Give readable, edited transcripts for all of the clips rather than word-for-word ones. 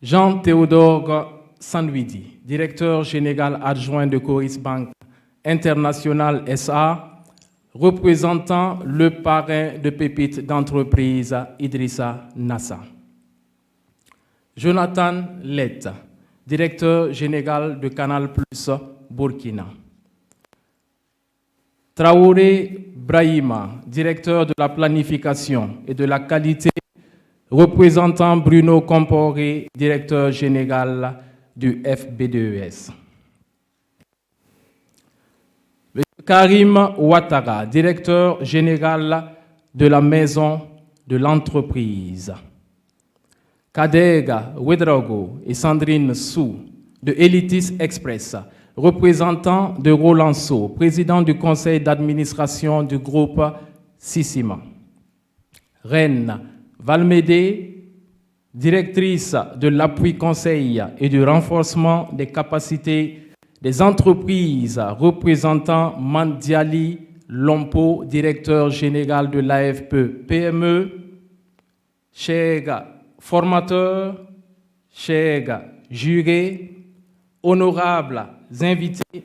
Jean-Théodore Sanouidi, directeur général adjoint de Coris Bank International SA, représentant le parrain de pépites d'entreprise Idrissa Nassa. Jonathan Lett, directeur général de Canal Plus Burkina. Traoré Brahima, directeur de la planification et de la qualité, représentant Bruno Comporé, directeur général du FBDES. Karim Ouattara, directeur général de la maison de l'entreprise. Kadega Ouedraogo et Sandrine Sou de Elitis Express, représentant de Rolandso, président du conseil d'administration du groupe Sissima. Reine Valmédé, directrice de l'appui conseil et du renforcement des capacités des entreprises, représentant Mandiali Lompo, directeur général de l'AFP PME. Chers formateurs, chers jurés, honorables invités,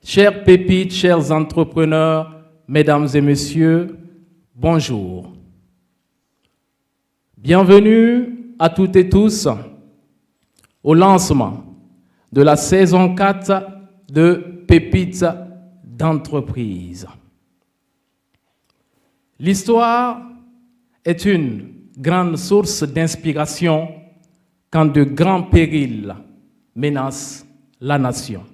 chers pépites, chers entrepreneurs, mesdames et messieurs, bonjour. Bienvenue à toutes et tous au lancement de la saison 4 de Pépites d'entreprise. L'histoire est une grande source d'inspiration quand de grands périls menacent la nation.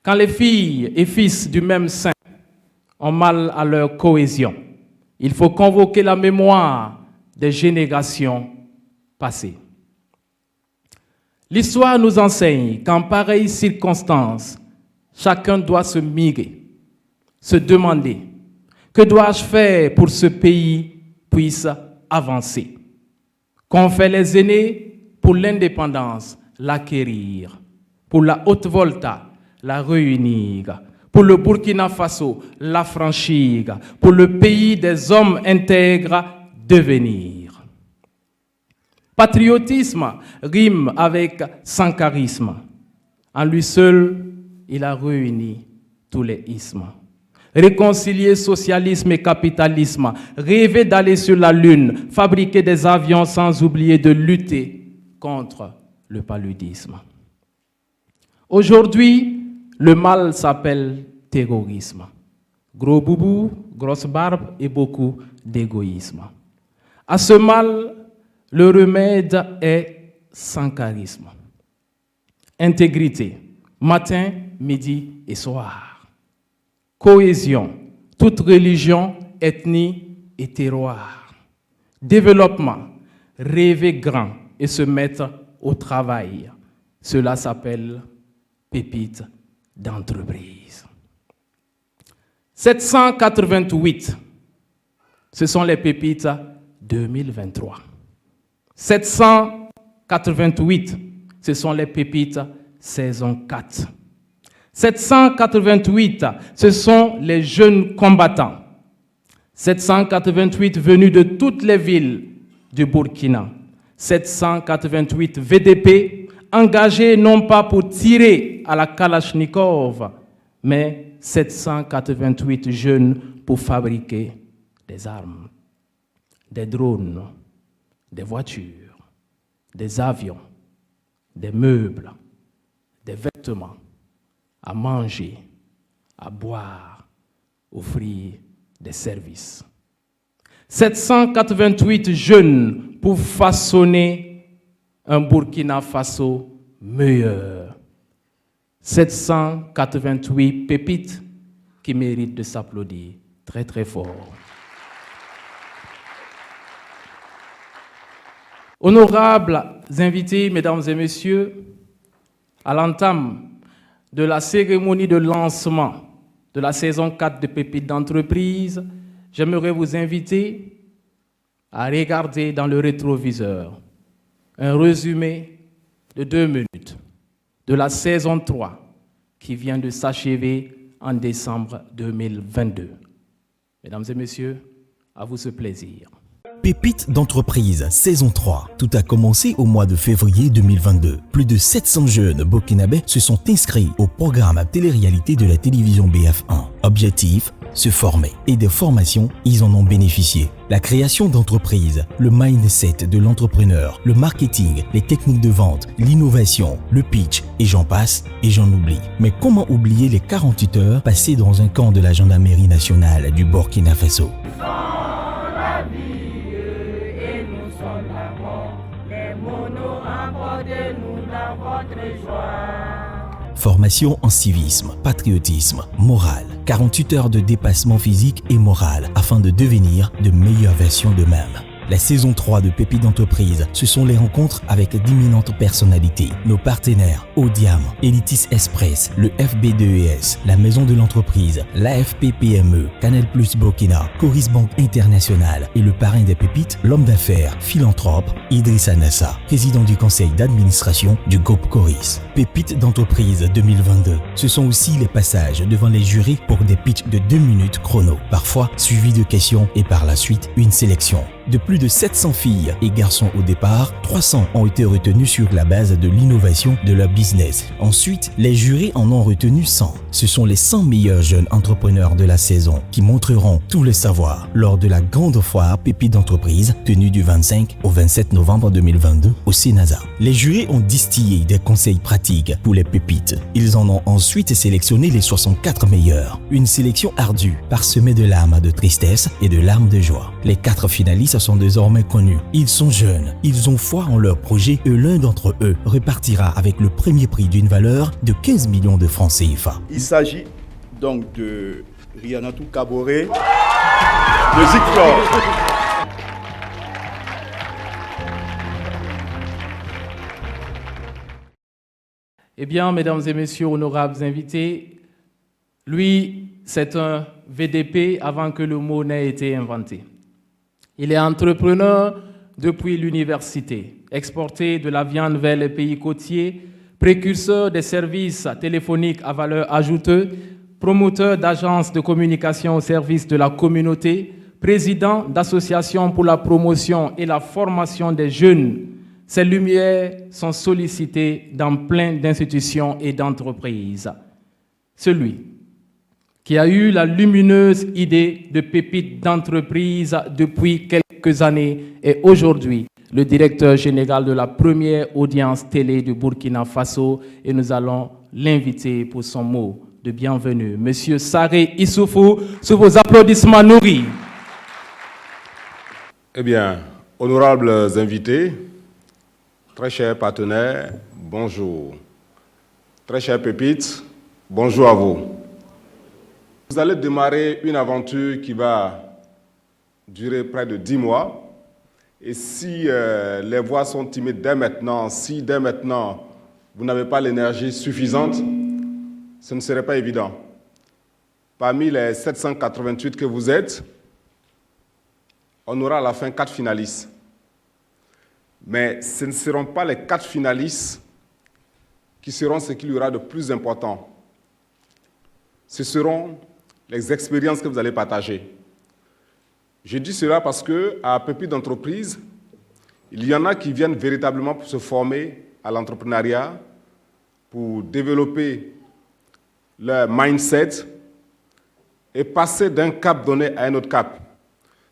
Quand les filles et fils du même sein ont mal à leur cohésion, il faut convoquer la mémoire des générations passées. L'histoire nous enseigne qu'en pareille circonstance, chacun doit se mirer, se demander « Que dois-je faire pour que ce pays puisse avancer ?» Qu'ont fait les aînés pour l'indépendance, l'acquérir, pour la Haute-Volta, la réunir, pour le Burkina Faso, l'affranchir, pour le pays des hommes intègres, devenir. Patriotisme rime avec sankarisme. En lui seul, il a réuni tous les ismes. Réconcilier socialisme et capitalisme, rêver d'aller sur la lune, fabriquer des avions sans oublier de lutter contre le paludisme. Aujourd'hui, le mal s'appelle terrorisme. Gros boubou, grosse barbe et beaucoup d'égoïsme. À ce mal, le remède est sankarisme. Intégrité, matin, midi et soir. Cohésion, toute religion, ethnie et terroir. Développement, rêver grand et se mettre au travail. Cela s'appelle pépites d'entreprise. 788, ce sont les pépites 2023. 788, ce sont les pépites saison 4. 788, ce sont les jeunes combattants. 788 venus de toutes les villes du Burkina. 788 VDP engagés non pas pour tirer à la Kalachnikov, mais 788 jeunes pour fabriquer des armes, des drones, des voitures, des avions, des meubles, des vêtements, à manger, à boire, offrir des services. 788 jeunes pour façonner un Burkina Faso meilleur. 788 pépites qui méritent de s'applaudir très très fort. Honorables invités, mesdames et messieurs, à l'entame de la cérémonie de lancement de la saison 4 de Pépites d'entreprise, j'aimerais vous inviter à regarder dans le rétroviseur un résumé de 2 minutes de la saison 3 qui vient de s'achever en décembre 2022. Mesdames et messieurs, à vous ce plaisir. Pépites d'entreprise, saison 3. Tout a commencé au mois de février 2022. Plus de 700 jeunes burkinabés se sont inscrits au programme télé-réalité de la télévision BF1. Objectif, se former. Et des formations, ils en ont bénéficié. La création d'entreprises, le mindset de l'entrepreneur, le marketing, les techniques de vente, l'innovation, le pitch, et j'en passe et j'en oublie. Mais comment oublier les 48 heures passées dans un camp de la gendarmerie nationale du Burkina Faso? Formation en civisme, patriotisme, morale. 48 heures de dépassement physique et moral afin de devenir de meilleures versions d'eux-mêmes. La saison 3 de Pépites d'entreprise, ce sont les rencontres avec d'imminentes personnalités. Nos partenaires, Audiam, Elitis Express, le FB2ES, la maison de l'entreprise, l'AFP PME, Canal Plus Burkina, Coris Bank International et le parrain des Pépites, l'homme d'affaires, philanthrope, Idrissa Nassa, président du conseil d'administration du groupe Coris. Pépites d'entreprise 2022, ce sont aussi les passages devant les jurys pour des pitchs de 2 minutes chrono, parfois suivis de questions et par la suite une sélection. De plus de 700 filles et garçons au départ, 300 ont été retenus sur la base de l'innovation de leur business. Ensuite, les jurys en ont retenu 100. Ce sont les 100 meilleurs jeunes entrepreneurs de la saison qui montreront tout le savoir lors de la grande foire Pépites d'entreprise tenue du 25 au 27 novembre 2022 au Sénasa. Les jurys ont distillé des conseils pratiques pour les pépites. Ils en ont ensuite sélectionné les 64 meilleurs. Une sélection ardue, parsemée de larmes de tristesse et de larmes de joie. Les 4 finalistes sont désormais connus. Ils sont jeunes, ils ont foi en leur projet et l'un d'entre eux repartira avec le premier prix d'une valeur de 15 millions de francs CFA. Il s'agit donc de Rianatou Kaboré, de Zikflor. Eh bien, mesdames et messieurs, honorables invités, lui, c'est un VDP avant que le mot n'ait été inventé. Il est entrepreneur depuis l'université, exporté de la viande vers les pays côtiers, précurseur des services téléphoniques à valeur ajoutée, promoteur d'agences de communication au service de la communauté, président d'associations pour la promotion et la formation des jeunes. Ces lumières sont sollicitées dans plein d'institutions et d'entreprises. Celui qui a eu la lumineuse idée de Pépites d'entreprise depuis quelques années est aujourd'hui le directeur général de la première audience télé du Burkina Faso et nous allons l'inviter pour son mot de bienvenue. Monsieur Saré Issoufou, sous vos applaudissements nourris. Eh bien, honorables invités, très chers partenaires, bonjour. Très chers Pépites, bonjour à vous. Vous allez démarrer une aventure qui va durer près de 10 mois. Et si les voix sont timides dès maintenant, si dès maintenant vous n'avez pas l'énergie suffisante, ce ne serait pas évident. Parmi les 788 que vous êtes, on aura à la fin 4 finalistes. Mais ce ne seront pas les 4 finalistes qui seront ce qu'il y aura de plus important. Ce seront les expériences que vous allez partager. Je dis cela parce qu'à Pépites d'entreprise, il y en a qui viennent véritablement pour se former à l'entrepreneuriat, pour développer leur mindset et passer d'un cap donné à un autre cap.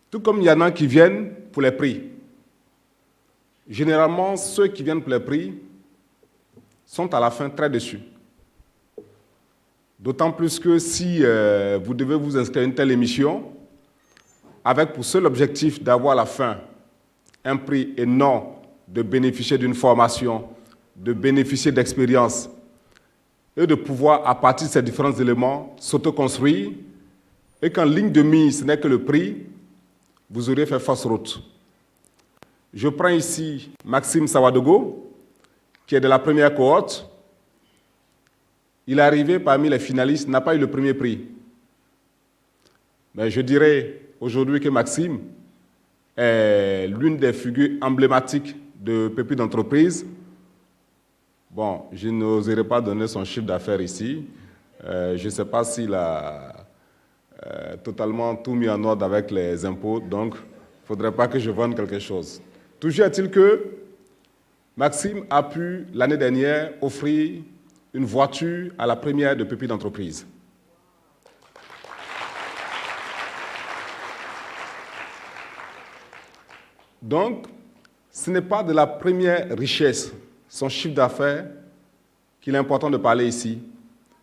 Tout comme il y en a qui viennent pour les prix. Généralement, ceux qui viennent pour les prix sont à la fin très déçus. D'autant plus que si vous devez vous inscrire à une telle émission, avec pour seul objectif d'avoir à la fin un prix et non de bénéficier d'une formation, de bénéficier d'expérience et de pouvoir, à partir de ces différents éléments, s'autoconstruire et qu'en ligne de mise, ce n'est que le prix, vous aurez fait fausse route. Je prends ici Maxime Sawadogo, qui est de la première cohorte. Il est arrivé parmi les finalistes, n'a pas eu le premier prix. Mais je dirais aujourd'hui que Maxime est l'une des figures emblématiques de Pépites d'entreprise. Bon, je n'oserais pas donner son chiffre d'affaires ici. Je ne sais pas s'il a totalement tout mis en ordre avec les impôts. Donc, ne faudrait pas que je vende quelque chose. Toujours est-il que Maxime a pu, l'année dernière, offrir une voiture à la première de Pépites d'entreprise. Donc, ce n'est pas de la première richesse, son chiffre d'affaires, qu'il est important de parler ici,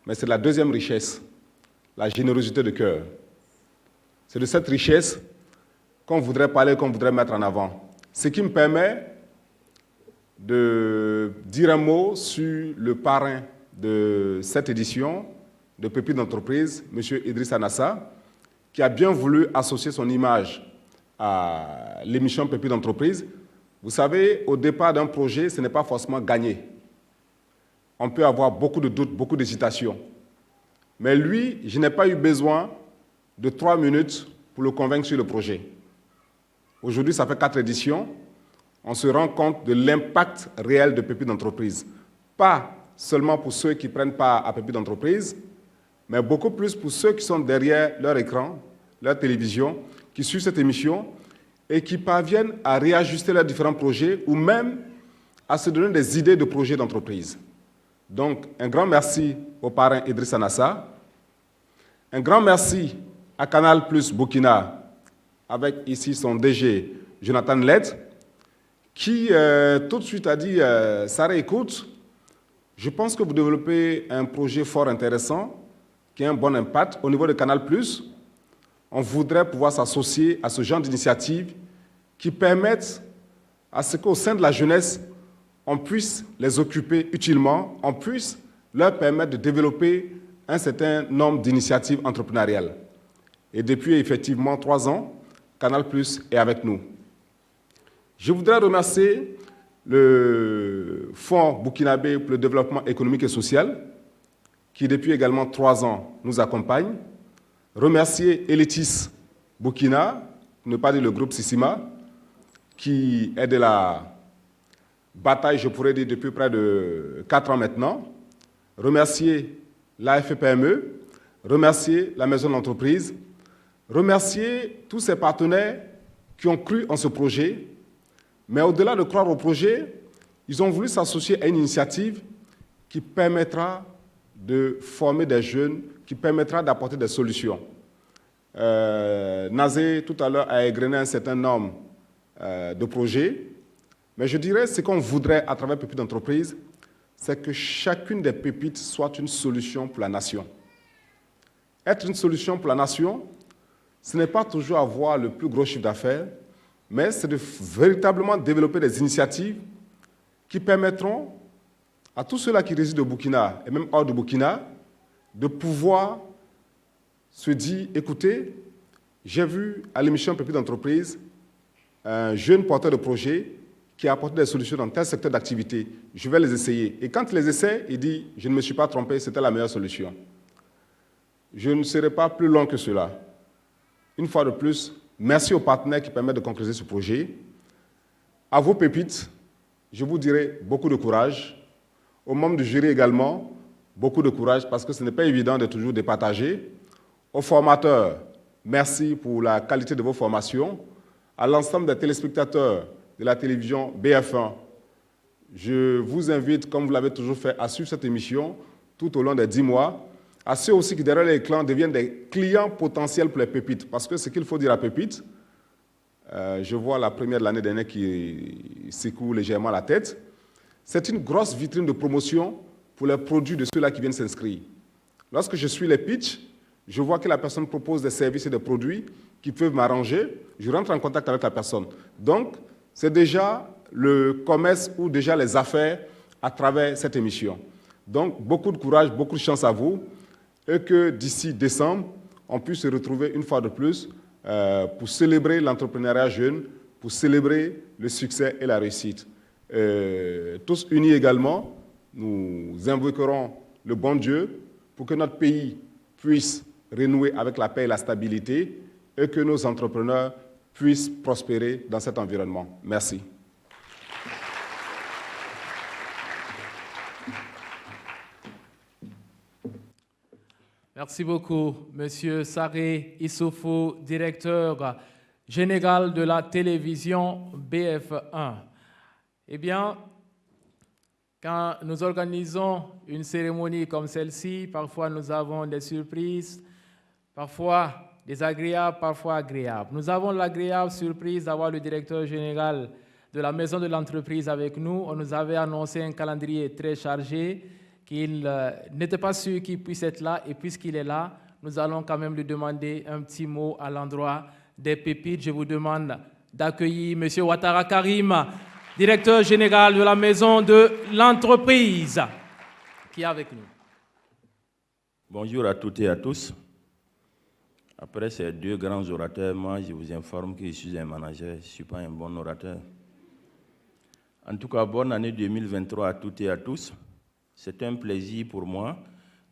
mais c'est la deuxième richesse, la générosité de cœur. C'est de cette richesse qu'on voudrait parler, qu'on voudrait mettre en avant. Ce qui me permet de dire un mot sur le parrain de cette édition de Pépites d'entreprise, M. Idriss Anassa, qui a bien voulu associer son image à l'émission Pépites d'entreprise. Vous savez, au départ d'un projet, ce n'est pas forcément gagné. On peut avoir beaucoup de doutes, beaucoup d'hésitations. Mais lui, je n'ai pas eu besoin de 3 minutes pour le convaincre sur le projet. Aujourd'hui, ça fait 4 éditions. On se rend compte de l'impact réel de Pépites d'entreprise. Pas seulement pour ceux qui prennent part à Pépites d'entreprise, mais beaucoup plus pour ceux qui sont derrière leur écran, leur télévision, qui suivent cette émission et qui parviennent à réajuster leurs différents projets ou même à se donner des idées de projets d'entreprise. Donc, un grand merci au parrain Idriss Anassa. Un grand merci à Canal Plus Burkina, avec ici son DG, Jonathan Lett, qui tout de suite a dit « Sarah, écoute, je pense que vous développez un projet fort intéressant, qui a un bon impact. Au niveau de Canal Plus, on voudrait pouvoir s'associer à ce genre d'initiatives qui permettent à ce qu'au sein de la jeunesse, on puisse les occuper utilement, on puisse leur permettre de développer un certain nombre d'initiatives entrepreneuriales. Et depuis effectivement 3 ans, Canal Plus est avec nous. Je voudrais remercier le Fonds burkinabé pour le développement économique et social, qui depuis également 3 ans nous accompagne. Remercier Elitis Burkina, pour ne pas dire le groupe Sissima, qui est de la bataille, je pourrais dire, depuis près de 4 ans maintenant. Remercier l'AFPME, remercier la maison d'entreprise, remercier tous ces partenaires qui ont cru en ce projet. Mais au-delà de croire au projet, ils ont voulu s'associer à une initiative qui permettra de former des jeunes, qui permettra d'apporter des solutions. Nazé, tout à l'heure, a égrené un certain nombre de projets. Mais je dirais, ce qu'on voudrait à travers Pépites d'entreprise, c'est que chacune des pépites soit une solution pour la nation. Être une solution pour la nation, ce n'est pas toujours avoir le plus gros chiffre d'affaires, mais c'est de véritablement développer des initiatives qui permettront à tous ceux-là qui résident au Burkina, et même hors du Burkina, de pouvoir se dire, écoutez, j'ai vu à l'émission Pépites d'entreprise un jeune porteur de projet qui a apporté des solutions dans tel secteur d'activité. Je vais les essayer. Et quand il les essaie, il dit, je ne me suis pas trompé, c'était la meilleure solution. Je ne serai pas plus long que cela. Une fois de plus, merci aux partenaires qui permettent de concrétiser ce projet. À vos pépites, je vous dirai beaucoup de courage. Aux membres du jury également, beaucoup de courage parce que ce n'est pas évident de toujours départager. Aux formateurs, merci pour la qualité de vos formations. À l'ensemble des téléspectateurs de la télévision BF1, je vous invite, comme vous l'avez toujours fait, à suivre cette émission tout au long des 10 mois. À ceux aussi qui, derrière l'écran, deviennent des clients potentiels pour les pépites. Parce que ce qu'il faut dire à pépites, je vois la première de l'année dernière qui secoue légèrement la tête, c'est une grosse vitrine de promotion pour les produits de ceux-là qui viennent s'inscrire. Lorsque je suis les pitchs, je vois que la personne propose des services et des produits qui peuvent m'arranger, je rentre en contact avec la personne. Donc, c'est déjà le commerce ou déjà les affaires à travers cette émission. Donc, beaucoup de courage, beaucoup de chance à vous et que d'ici décembre, on puisse se retrouver une fois de plus pour célébrer l'entrepreneuriat jeune, pour célébrer le succès et la réussite. Tous unis également, nous invoquerons le bon Dieu pour que notre pays puisse renouer avec la paix et la stabilité et que nos entrepreneurs puissent prospérer dans cet environnement. Merci. Merci beaucoup, Monsieur Saré Issoufou, directeur général de la télévision BF1. Eh bien, quand nous organisons une cérémonie comme celle-ci, parfois nous avons des surprises, parfois désagréables, parfois agréables. Nous avons l'agréable surprise d'avoir le directeur général de la maison de l'entreprise avec nous. On nous avait annoncé un calendrier très chargé, qu'il n'était pas sûr qu'il puisse être là, et puisqu'il est là, nous allons quand même lui demander un petit mot à l'endroit des pépites. Je vous demande d'accueillir M. Ouattara Karim, directeur général de la maison de l'entreprise, qui est avec nous. Bonjour à toutes et à tous. Après ces deux grands orateurs, moi, je vous informe que je suis un manager, je ne suis pas un bon orateur. En tout cas, bonne année 2023 à toutes et à tous. C'est un plaisir pour moi.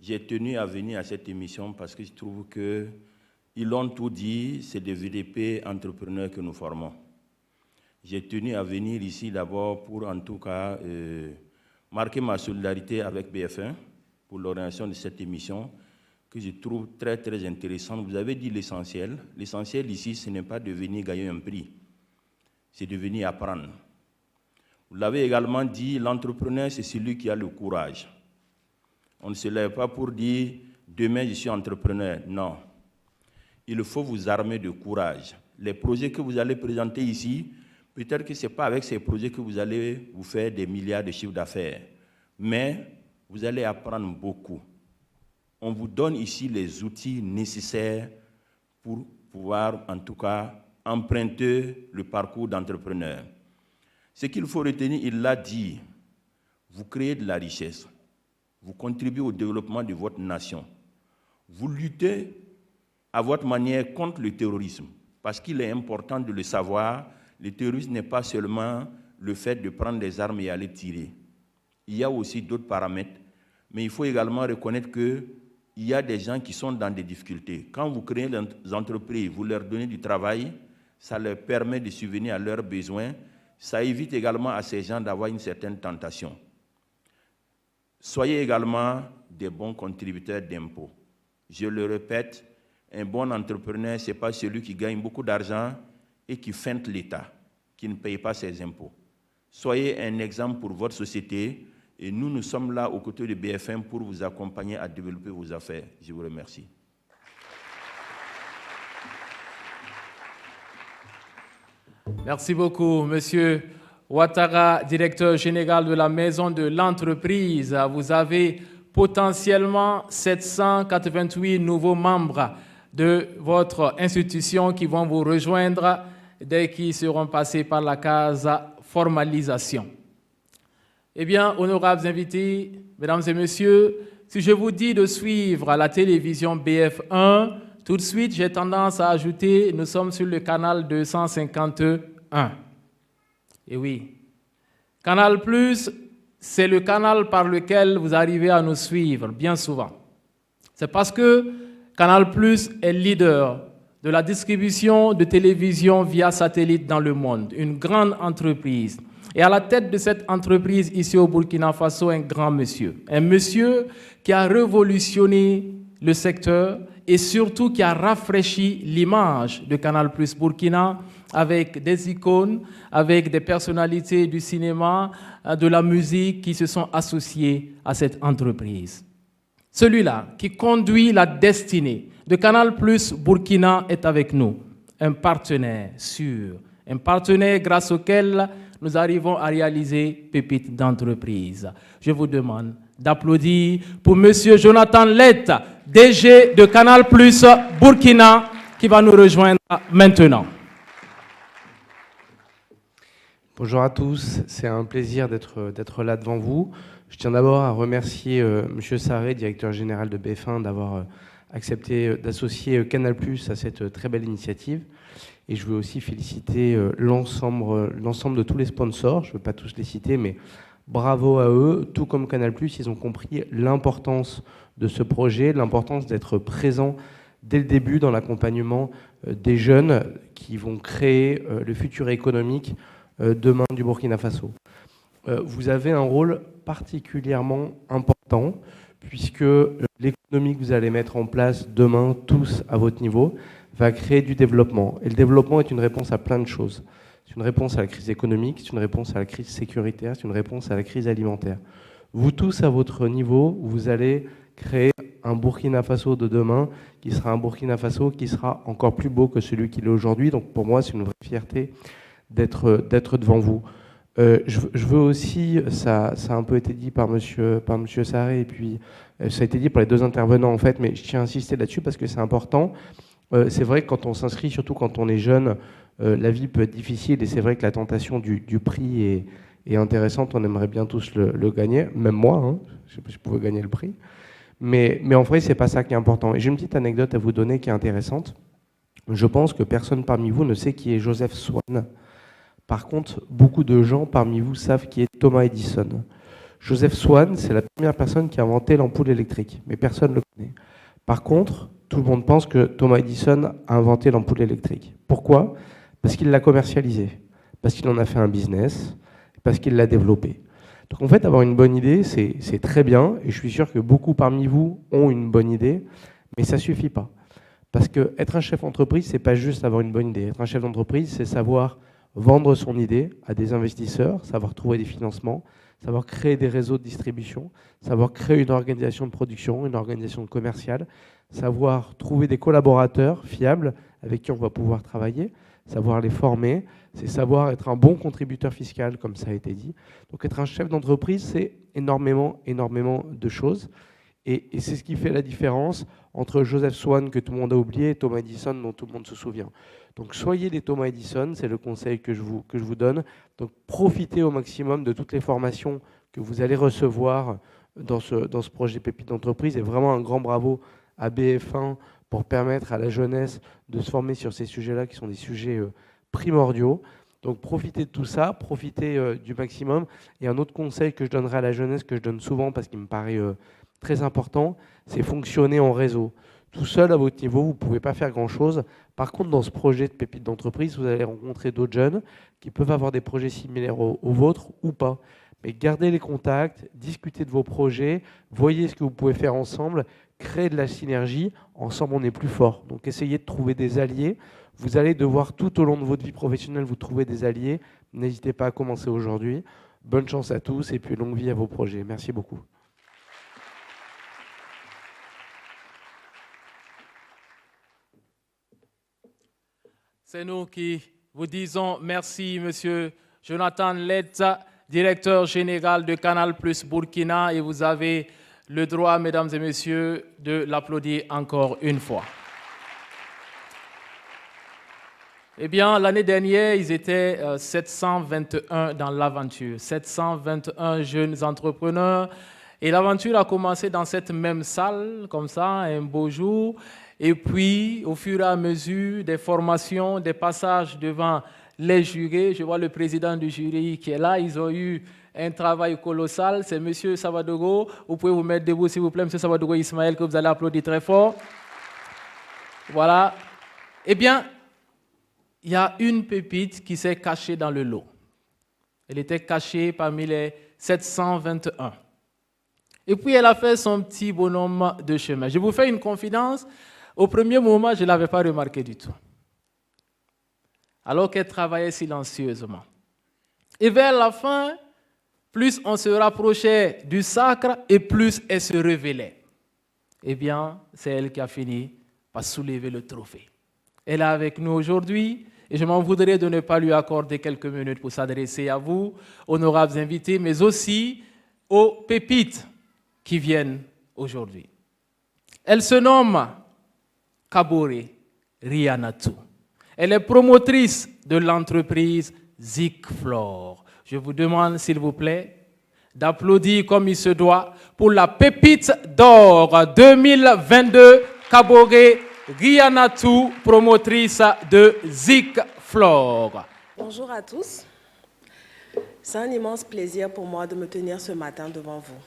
J'ai tenu à venir à cette émission parce que je trouve qu'ils l'ont tout dit, c'est des VDP entrepreneurs que nous formons. J'ai tenu à venir ici d'abord pour, en tout cas, marquer ma solidarité avec BF1 pour l'organisation de cette émission que je trouve très, très intéressante. Vous avez dit l'essentiel. L'essentiel ici, ce n'est pas de venir gagner un prix, c'est de venir apprendre. Vous l'avez également dit, l'entrepreneur, c'est celui qui a le courage. On ne se lève pas pour dire « demain, je suis entrepreneur ». Non. Il faut vous armer de courage. Les projets que vous allez présenter ici, peut-être que ce n'est pas avec ces projets que vous allez vous faire des milliards de chiffres d'affaires, mais vous allez apprendre beaucoup. On vous donne ici les outils nécessaires pour pouvoir, en tout cas, emprunter le parcours d'entrepreneur. Ce qu'il faut retenir, il l'a dit, vous créez de la richesse, vous contribuez au développement de votre nation, vous luttez à votre manière contre le terrorisme, parce qu'il est important de le savoir. Le terrorisme n'est pas seulement le fait de prendre des armes et aller tirer. Il y a aussi d'autres paramètres, mais il faut également reconnaître qu'il y a des gens qui sont dans des difficultés. Quand vous créez des entreprises, vous leur donnez du travail, ça leur permet de subvenir à leurs besoins, ça évite également à ces gens d'avoir une certaine tentation. Soyez également des bons contributeurs d'impôts. Je le répète, un bon entrepreneur, ce n'est pas celui qui gagne beaucoup d'argent et qui feinte l'État, qui ne paye pas ses impôts. Soyez un exemple pour votre société et nous sommes là aux côtés de BF1 pour vous accompagner à développer vos affaires. Je vous remercie. Merci beaucoup, Monsieur Ouattara, directeur général de la maison de l'entreprise. Vous avez potentiellement 788 nouveaux membres de votre institution qui vont vous rejoindre dès qu'ils seront passés par la case formalisation. Eh bien, honorables invités, mesdames et messieurs, si je vous dis de suivre la télévision BF1, tout de suite, j'ai tendance à ajouter, nous sommes sur le canal 251. Et oui, Canal+, c'est le canal par lequel vous arrivez à nous suivre, bien souvent. C'est parce que Canal+ est leader de la distribution de télévision via satellite dans le monde, une grande entreprise. Et à la tête de cette entreprise, ici au Burkina Faso, un grand monsieur. Un monsieur qui a révolutionné le secteur et surtout qui a rafraîchi l'image de Canal+ Burkina avec des icônes, avec des personnalités du cinéma, de la musique qui se sont associées à cette entreprise. Celui-là qui conduit la destinée de Canal+ Burkina est avec nous, un partenaire sûr, un partenaire grâce auquel nous arrivons à réaliser Pépites d'entreprise. Je vous demande d'applaudir pour M. Jonathan Lett, DG de Canal+ Burkina, qui va nous rejoindre maintenant. Bonjour à tous, c'est un plaisir d'être là devant vous. Je tiens d'abord à remercier M. Sarré, directeur général de BF1, d'avoir accepté d'associer Canal+ à cette très belle initiative. Et je veux aussi féliciter l'ensemble de tous les sponsors. Je ne veux pas tous les citer, mais bravo à eux. Tout comme Canal+, ils ont compris l'importance de ce projet, l'importance d'être présent dès le début dans l'accompagnement des jeunes qui vont créer le futur économique demain du Burkina Faso. Vous avez un rôle particulièrement important puisque l'économie que vous allez mettre en place demain, tous à votre niveau, va créer du développement. Et le développement est une réponse à plein de choses. C'est une réponse à la crise économique, c'est une réponse à la crise sécuritaire, c'est une réponse à la crise alimentaire. Vous tous, à votre niveau, vous allez créer un Burkina Faso de demain qui sera un Burkina Faso qui sera encore plus beau que celui qu'il est aujourd'hui. Donc pour moi, c'est une vraie fierté d'être devant vous. Je veux aussi, ça a un peu été dit par monsieur Sarré, et puis ça a été dit par les deux intervenants en fait, mais je tiens à insister là-dessus parce que c'est important. C'est vrai que quand on s'inscrit, surtout quand on est jeune, la vie peut être difficile, et c'est vrai que la tentation du prix est intéressante. On aimerait bien tous le gagner, même moi, hein, je sais pas si je pouvais gagner le prix. Mais en vrai, c'est pas ça qui est important. Et j'ai une petite anecdote à vous donner qui est intéressante. Je pense que personne parmi vous ne sait qui est Joseph Swan. Par contre, beaucoup de gens parmi vous savent qui est Thomas Edison. Joseph Swan, c'est la première personne qui a inventé l'ampoule électrique, mais personne ne le connaît. Par contre, tout le monde pense que Thomas Edison a inventé l'ampoule électrique. Pourquoi ? Parce qu'il l'a commercialisée, parce qu'il en a fait un business, parce qu'il l'a développé. Donc en fait, avoir une bonne idée, c'est très bien, et je suis sûr que beaucoup parmi vous ont une bonne idée, mais ça ne suffit pas. Parce que être un chef d'entreprise, c'est pas juste avoir une bonne idée. Être un chef d'entreprise, c'est savoir vendre son idée à des investisseurs, savoir trouver des financements, savoir créer des réseaux de distribution, savoir créer une organisation de production, une organisation commerciale, savoir trouver des collaborateurs fiables avec qui on va pouvoir travailler, savoir les former, c'est savoir être un bon contributeur fiscal, comme ça a été dit. Donc être un chef d'entreprise, c'est énormément de choses. Et c'est ce qui fait la différence entre Joseph Swan, que tout le monde a oublié, et Thomas Edison, dont tout le monde se souvient. Donc soyez des Thomas Edison, c'est le conseil que je vous donne. Donc profitez au maximum de toutes les formations que vous allez recevoir dans ce projet Pépite d'entreprise. Et vraiment un grand bravo à BF1 pour permettre à la jeunesse de se former sur ces sujets-là, qui sont des sujets primordiaux. Donc profitez de tout ça, profitez du maximum. Et un autre conseil que je donnerai à la jeunesse, que je donne souvent parce qu'il me paraît très important, c'est fonctionner en réseau. Tout seul, à votre niveau, vous ne pouvez pas faire grand-chose. Par contre, dans ce projet de Pépite d'entreprise, vous allez rencontrer d'autres jeunes qui peuvent avoir des projets similaires aux vôtres ou pas. Mais gardez les contacts, discutez de vos projets, voyez ce que vous pouvez faire ensemble, créez de la synergie. Ensemble, on est plus fort. Donc, essayez de trouver des alliés. Vous allez devoir, tout au long de votre vie professionnelle, vous trouver des alliés. N'hésitez pas à commencer aujourd'hui. Bonne chance à tous et puis longue vie à vos projets. Merci beaucoup. C'est nous qui vous disons merci, Monsieur Jonathan Letza, directeur général de Canal+ Burkina, et vous avez le droit, mesdames et messieurs, de l'applaudir encore une fois. Eh bien, l'année dernière, ils étaient 721 dans l'aventure, 721 jeunes entrepreneurs. Et l'aventure a commencé dans cette même salle, comme ça, un beau jour. Et puis, au fur et à mesure des formations, des passages devant les jurés, je vois le président du jury qui est là, ils ont eu un travail colossal. C'est M. Savadogo. Vous pouvez vous mettre debout, s'il vous plaît, M. Savadogo Ismaël, que vous allez applaudir très fort. Voilà. Eh bien, il y a une pépite qui s'est cachée dans le lot. Elle était cachée parmi les 721. Et puis, elle a fait son petit bonhomme de chemin. Je vous fais une confidence. Au premier moment, je ne l'avais pas remarqué du tout. Alors qu'elle travaillait silencieusement. Et vers la fin, plus on se rapprochait du sacre et plus elle se révélait. Eh bien, c'est elle qui a fini par soulever le trophée. Elle est avec nous aujourd'hui et je m'en voudrais de ne pas lui accorder quelques minutes pour s'adresser à vous, honorables invités, mais aussi aux pépites qui viennent aujourd'hui. Elle se nomme Kaboré Rianatou. Elle est promotrice de l'entreprise Zicflor. Je vous demande, s'il vous plaît, d'applaudir comme il se doit pour la pépite d'or 2022, Kaboré Rianatou, promotrice de Zicflor. Bonjour à tous. C'est un immense plaisir pour moi de me tenir ce matin devant vous.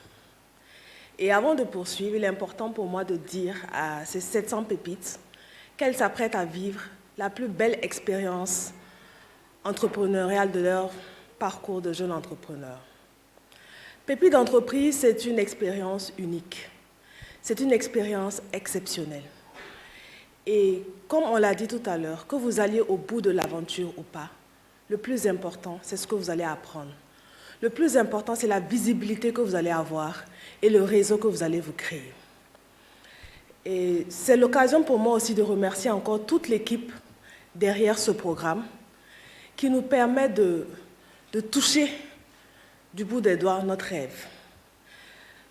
Et avant de poursuivre, il est important pour moi de dire à ces 700 pépites qu'elles s'apprêtent à vivre la plus belle expérience entrepreneuriale de leur parcours de jeune entrepreneur. Pépite d'entreprise, c'est une expérience unique. C'est une expérience exceptionnelle. Et comme on l'a dit tout à l'heure, que vous alliez au bout de l'aventure ou pas, le plus important, c'est ce que vous allez apprendre. Le plus important, c'est la visibilité que vous allez avoir et le réseau que vous allez vous créer. Et c'est l'occasion pour moi aussi de remercier encore toute l'équipe derrière ce programme qui nous permet de toucher du bout des doigts notre rêve.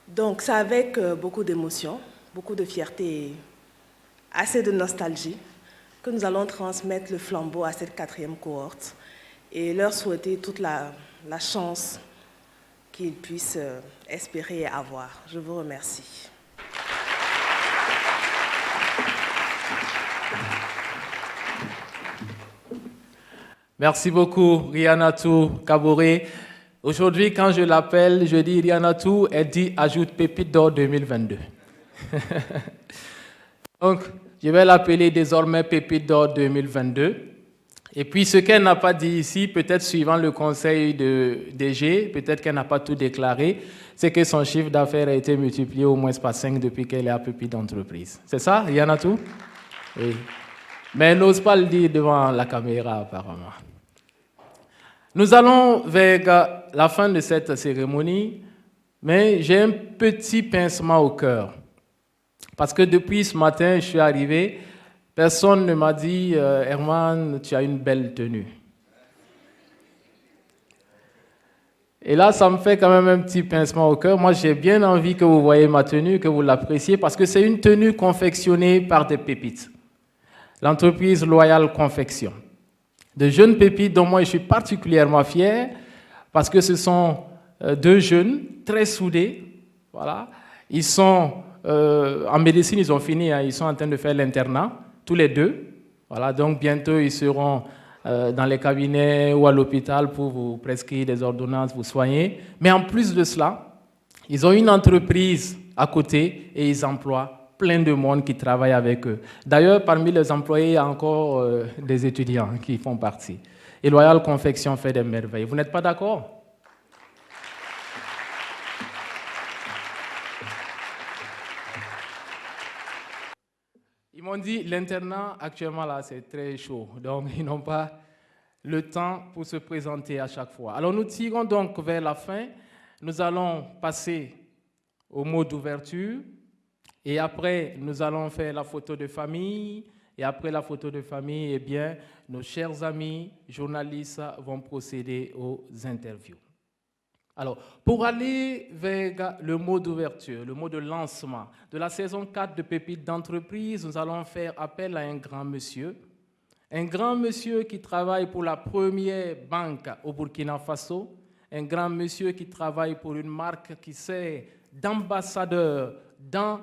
Donc c'est avec beaucoup d'émotion, beaucoup de fierté et assez de nostalgie que nous allons transmettre le flambeau à cette 4e cohorte et leur souhaiter toute la chance qu'ils puissent espérer et avoir. Je vous remercie. Merci beaucoup, Rianatou Kaboré. Aujourd'hui, quand je l'appelle, je dis Rianatou, elle dit ajoute Pépite d'or 2022. Donc, je vais l'appeler désormais Pépite d'or 2022. Et puis, ce qu'elle n'a pas dit ici, peut-être suivant le conseil de DG, peut-être qu'elle n'a pas tout déclaré, c'est que son chiffre d'affaires a été multiplié au moins par 5 depuis qu'elle est à Pépite d'entreprise. C'est ça, Rianatou? Oui. Mais elle n'ose pas le dire devant la caméra, apparemment. Nous allons vers la fin de cette cérémonie, mais j'ai un petit pincement au cœur. Parce que depuis ce matin, je suis arrivé, personne ne m'a dit « Herman, tu as une belle tenue ». Et là, ça me fait quand même un petit pincement au cœur. Moi, j'ai bien envie que vous voyez ma tenue, que vous l'appréciez, parce que c'est une tenue confectionnée par des pépites. L'entreprise Loyal Confection. De jeunes pépites dont moi je suis particulièrement fier parce que ce sont 2 jeunes très soudés. Voilà. Ils sont en médecine, ils ont fini, hein, ils sont en train de faire l'internat, tous les 2. Voilà, donc bientôt ils seront dans les cabinets ou à l'hôpital pour vous prescrire des ordonnances, vous soigner. Mais en plus de cela, ils ont une entreprise à côté et ils emploient plein de monde qui travaille avec eux. D'ailleurs, parmi les employés, il y a encore des étudiants qui font partie. Et Loyal Confection fait des merveilles. Vous n'êtes pas d'accord? Ils m'ont dit, l'internat, actuellement, là, c'est très chaud. Donc, ils n'ont pas le temps pour se présenter à chaque fois. Alors, nous tirons donc vers la fin. Nous allons passer au mot d'ouverture. Et après, nous allons faire la photo de famille. Et après la photo de famille, eh bien, nos chers amis journalistes vont procéder aux interviews. Alors, pour aller vers le mot d'ouverture, le mot de lancement de la saison 4 de Pépites d'entreprise, nous allons faire appel à un grand monsieur qui travaille pour la première banque au Burkina Faso, un grand monsieur qui travaille pour une marque qui sert d'ambassadeur dans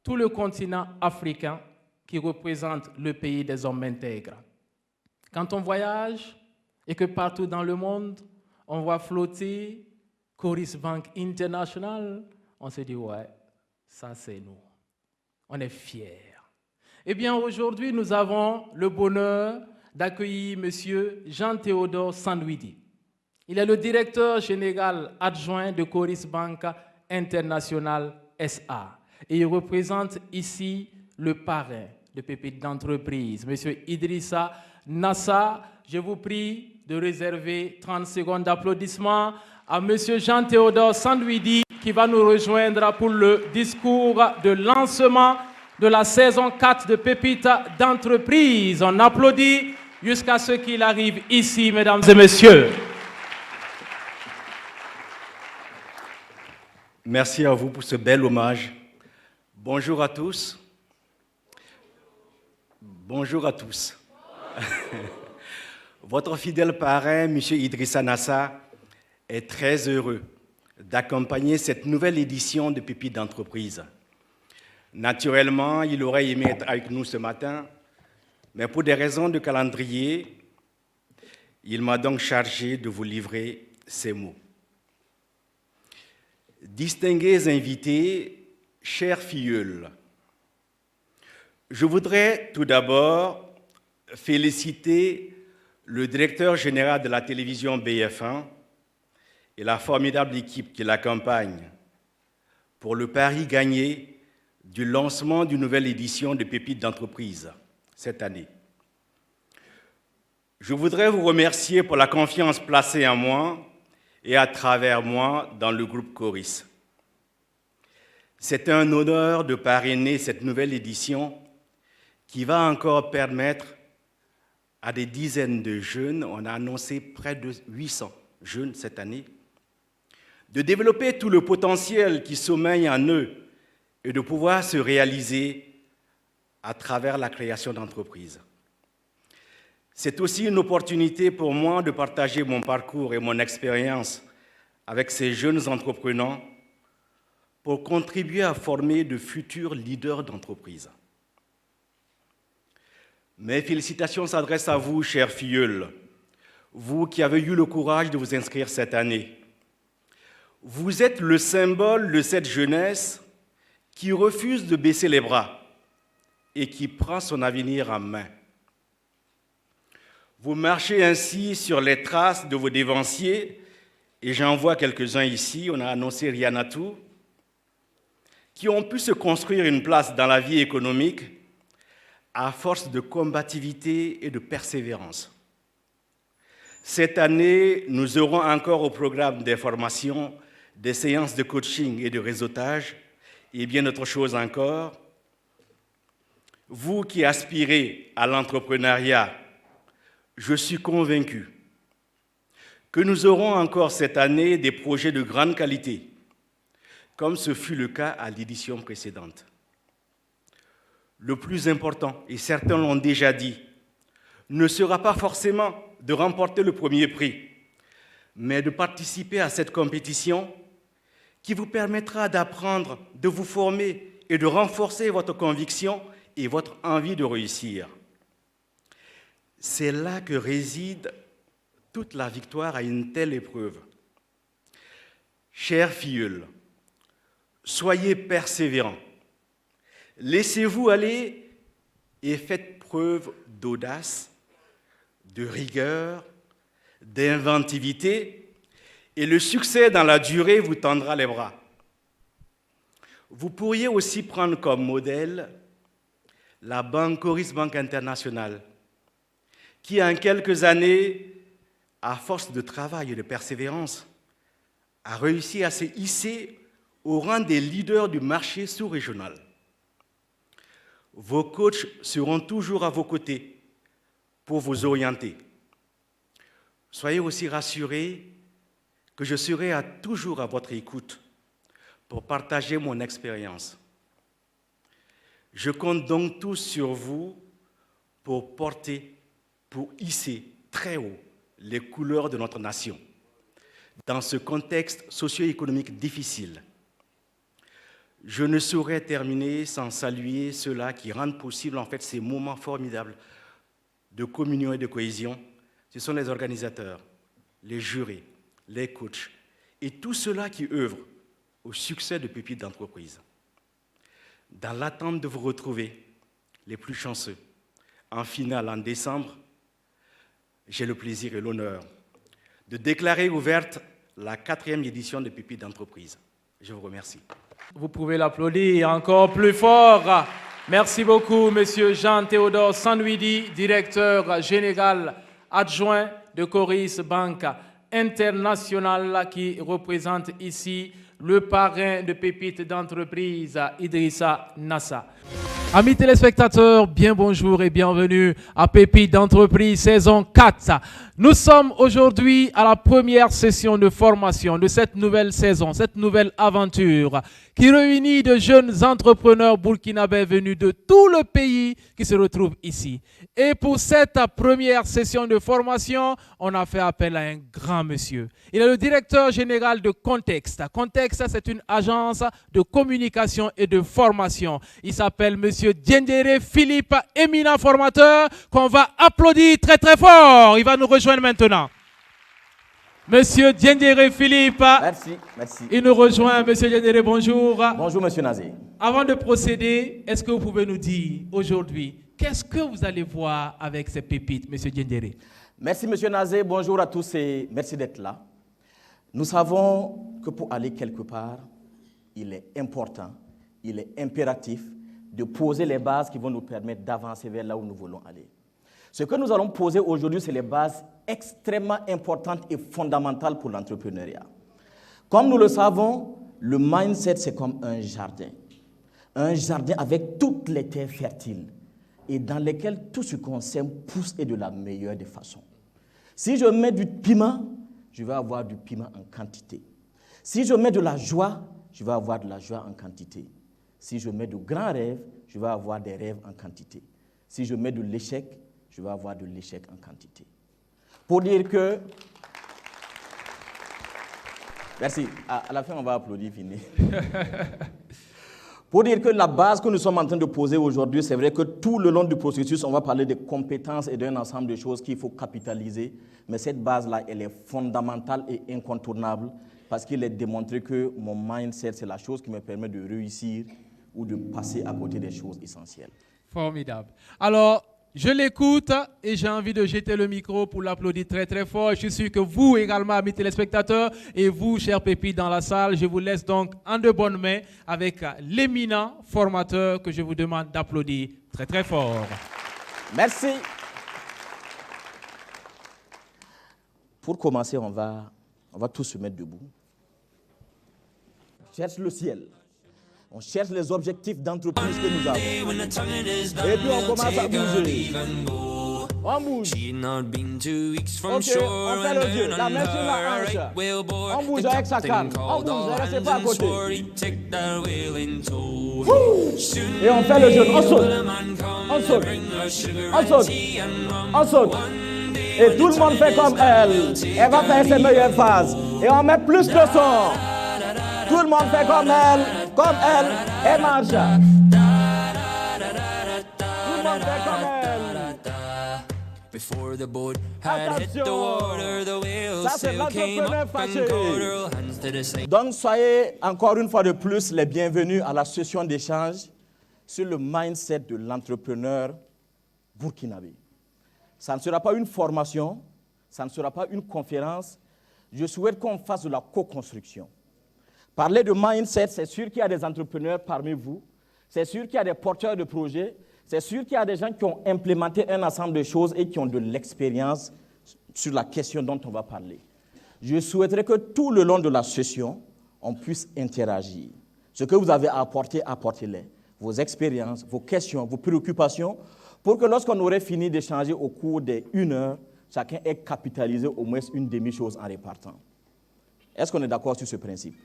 tout le continent africain, qui représente le pays des hommes intègres. Quand on voyage et que partout dans le monde, on voit flotter Coris Bank International, on se dit, ouais, ça c'est nous. On est fiers. Eh bien, aujourd'hui, nous avons le bonheur d'accueillir M. Jean-Théodore Sandwidi. Il est le directeur général adjoint de Coris Bank International SA. Et il représente ici le parrain de Pépites d'entreprise, M. Idrissa Nassa. Je vous prie de réserver 30 secondes d'applaudissements à M. Jean-Théodore Sandwidi qui va nous rejoindre pour le discours de lancement de la saison 4 de Pépites d'entreprise. On applaudit jusqu'à ce qu'il arrive ici, mesdames et messieurs. Merci à vous pour ce bel hommage. Bonjour à tous. Bonjour à tous. Votre fidèle parrain, M. Idrissa Nassa, est très heureux d'accompagner cette nouvelle édition de Pépites d'entreprise. Naturellement, il aurait aimé être avec nous ce matin, mais pour des raisons de calendrier, il m'a donc chargé de vous livrer ces mots. Distingués invités, chers filleuls, je voudrais tout d'abord féliciter le directeur général de la télévision BF1 et la formidable équipe qui l'accompagne pour le pari gagné du lancement d'une nouvelle édition de Pépites d'entreprise cette année. Je voudrais vous remercier pour la confiance placée en moi et à travers moi dans le groupe Coris. C'est un honneur de parrainer cette nouvelle édition qui va encore permettre à des dizaines de jeunes, on a annoncé près de 800 jeunes cette année, de développer tout le potentiel qui sommeille en eux et de pouvoir se réaliser à travers la création d'entreprises. C'est aussi une opportunité pour moi de partager mon parcours et mon expérience avec ces jeunes entrepreneurs pour contribuer à former de futurs leaders d'entreprise. Mes félicitations s'adressent à vous, chers filleuls, vous qui avez eu le courage de vous inscrire cette année. Vous êtes le symbole de cette jeunesse qui refuse de baisser les bras et qui prend son avenir en main. Vous marchez ainsi sur les traces de vos dévanciers, et j'en vois quelques-uns ici, on a annoncé Rianatou, qui ont pu se construire une place dans la vie économique à force de combativité et de persévérance. Cette année, nous aurons encore au programme des formations, des séances de coaching et de réseautage, et bien d'autres choses encore. Vous qui aspirez à l'entrepreneuriat, je suis convaincu que nous aurons encore cette année des projets de grande qualité, comme ce fut le cas à l'édition précédente. Le plus important, et certains l'ont déjà dit, ne sera pas forcément de remporter le premier prix, mais de participer à cette compétition qui vous permettra d'apprendre, de vous former et de renforcer votre conviction et votre envie de réussir. C'est là que réside toute la victoire à une telle épreuve. Chers filleuls, soyez persévérants. Laissez-vous aller et faites preuve d'audace, de rigueur, d'inventivité, et le succès dans la durée vous tendra les bras. Vous pourriez aussi prendre comme modèle la banque Coris Banque Internationale, qui en quelques années, à force de travail et de persévérance, a réussi à se hisser au rang des leaders du marché sous-régional. Vos coachs seront toujours à vos côtés pour vous orienter. Soyez aussi rassurés que je serai toujours à votre écoute pour partager mon expérience. Je compte donc tous sur vous pour hisser très haut les couleurs de notre nation dans ce contexte socio-économique difficile. Je ne saurais terminer sans saluer ceux-là qui rendent possible en fait ces moments formidables de communion et de cohésion. Ce sont les organisateurs, les jurés, les coachs et tous ceux-là qui œuvrent au succès de Pépites d'entreprise. Dans l'attente de vous retrouver, les plus chanceux, en finale en décembre, j'ai le plaisir et l'honneur de déclarer ouverte la 4e édition de Pépites d'entreprise. Je vous remercie. Vous pouvez l'applaudir encore plus fort. Merci beaucoup, Monsieur Jean-Théodore Sanouidi, directeur général adjoint de Coris Banque Internationale, qui représente ici le parrain de Pépites d'entreprise, Idrissa Nassa. Amis téléspectateurs, bien bonjour et bienvenue à Pépites d'entreprise saison 4. Nous sommes aujourd'hui à la première session de formation de cette nouvelle saison, cette nouvelle aventure qui réunit de jeunes entrepreneurs burkinabés venus de tout le pays qui se retrouvent ici. Et pour cette première session de formation, on a fait appel à un grand monsieur. Il est le directeur général de Contexte. Contexte, c'est une agence de communication et de formation. Il s'appelle Monsieur Diendéré Philippe, éminent formateur, qu'on va applaudir très très fort. Il va nous rejoindre maintenant. Monsieur Diendéré Philippe. Merci, merci. Il nous rejoint. Monsieur Diendéré, bonjour. Bonjour, Monsieur Nazé. Avant de procéder, est-ce que vous pouvez nous dire aujourd'hui, qu'est-ce que vous allez voir avec ces pépites, Monsieur Diendéré? Merci, Monsieur Nazé. Bonjour à tous et merci d'être là. Nous savons que pour aller quelque part, il est important il est impératif de poser les bases qui vont nous permettre d'avancer vers là où nous voulons aller. Ce que nous allons poser aujourd'hui, c'est les bases extrêmement importantes et fondamentales pour l'entrepreneuriat. Comme nous le savons, le mindset, c'est comme un jardin. Un jardin avec toutes les terres fertiles et dans lesquelles tout ce qu'on sème pousse et de la meilleure des façons. Si je mets du piment, je vais avoir du piment en quantité. Si je mets de la joie, je vais avoir de la joie en quantité. Si je mets de grands rêves, je vais avoir des rêves en quantité. Si je mets de l'échec, je vais avoir de l'échec en quantité. Pour dire que... Merci. À la fin, on va applaudir, fini. Pour dire que la base que nous sommes en train de poser aujourd'hui, c'est vrai que tout le long du processus, on va parler de compétences et d'un ensemble de choses qu'il faut capitaliser. Mais cette base-là, elle est fondamentale et incontournable parce qu'il est démontré que mon mindset, c'est la chose qui me permet de réussir ou de passer à côté des choses essentielles. Formidable. Alors, je l'écoute et j'ai envie de jeter le micro pour l'applaudir très très fort. Je suis sûr que vous également, amis téléspectateurs, et vous, chers pépites dans la salle, je vous laisse donc en de bonnes mains avec l'éminent formateur que je vous demande d'applaudir très très fort. Merci. Pour commencer, on va tous se mettre debout. Cherche le ciel. On cherche les objectifs d'entreprise que nous avons. Et puis on commence à bouger. On bouge. Ok, on fait le jeu. La main sur la hanche. On bouge avec sa canne. On bouge, ne restez pas à côté. Et on fait le jeu. On saute. On saute. On saute. On saute. Et tout le monde fait comme elle. Elle va faire ses meilleures phases. Et on met plus de son. Tout le monde fait comme elle marche. Tout le monde fait comme elle. Attention, ça c'est l'entrepreneur fâché. Donc soyez encore une fois de plus les bienvenus à la session d'échange sur le mindset de l'entrepreneur burkinabé. Ça ne sera pas une formation, ça ne sera pas une conférence. Je souhaite qu'on fasse de la co-construction. Parler de mindset, c'est sûr qu'il y a des entrepreneurs parmi vous, c'est sûr qu'il y a des porteurs de projets, c'est sûr qu'il y a des gens qui ont implémenté un ensemble de choses et qui ont de l'expérience sur la question dont on va parler. Je souhaiterais que tout le long de la session, on puisse interagir. Ce que vous avez à apporter, apportez-les. Vos expériences, vos questions, vos préoccupations, pour que lorsqu'on aurait fini d'échanger au cours des 1 heure, chacun ait capitalisé au moins une demi-chose en répartant. Est-ce qu'on est d'accord sur ce principe?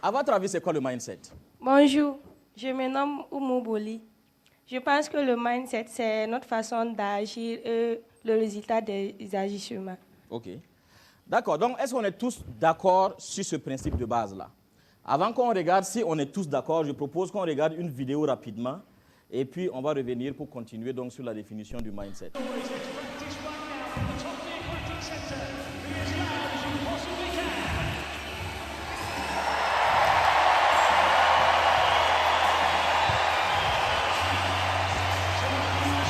À votre avis, c'est quoi le mindset? Bonjour, je me nomme Oumou Boli. Je pense que le mindset, c'est notre façon d'agir et le résultat des agissements. OK. D'accord. Donc, est-ce qu'on est tous d'accord sur ce principe de base-là? Avant qu'on regarde, si on est tous d'accord, je propose qu'on regarde une vidéo rapidement et puis on va revenir pour continuer donc sur la définition du mindset.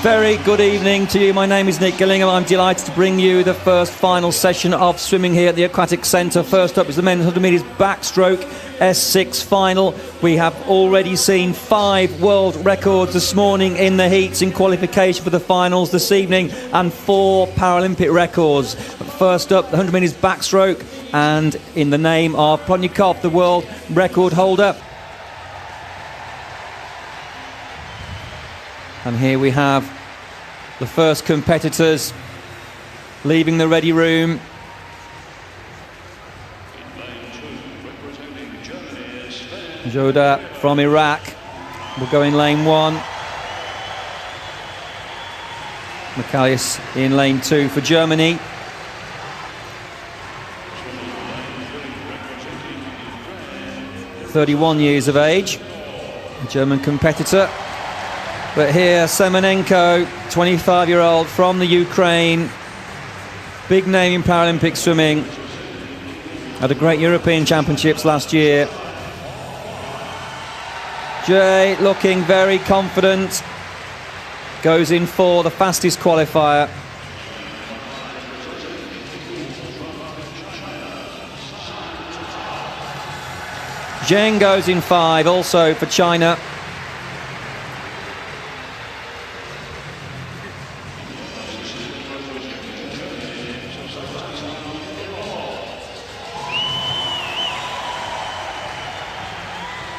Very good evening to you. My name is Nick Gillingham. I'm delighted to bring you the first final session of swimming here at the Aquatic Centre. First up is the men's 100 metres backstroke S6 final. We have already seen 5 world records this morning in the heats in qualification for the finals this evening and 4 Paralympic records. First up, the 100 metres backstroke, and in the name of Pronyakov, the world record holder. And here we have the first competitors leaving the ready room. Joda from Iraq will go in lane 1. Michalis in lane 2 for Germany. (31 years of age), a German competitor. But here, Semenenko, 25-year-old from the Ukraine, big name in Paralympic swimming, had a great European Championships last year. Jay looking very confident, goes in for the fastest qualifier. Zheng goes in 5, also for China.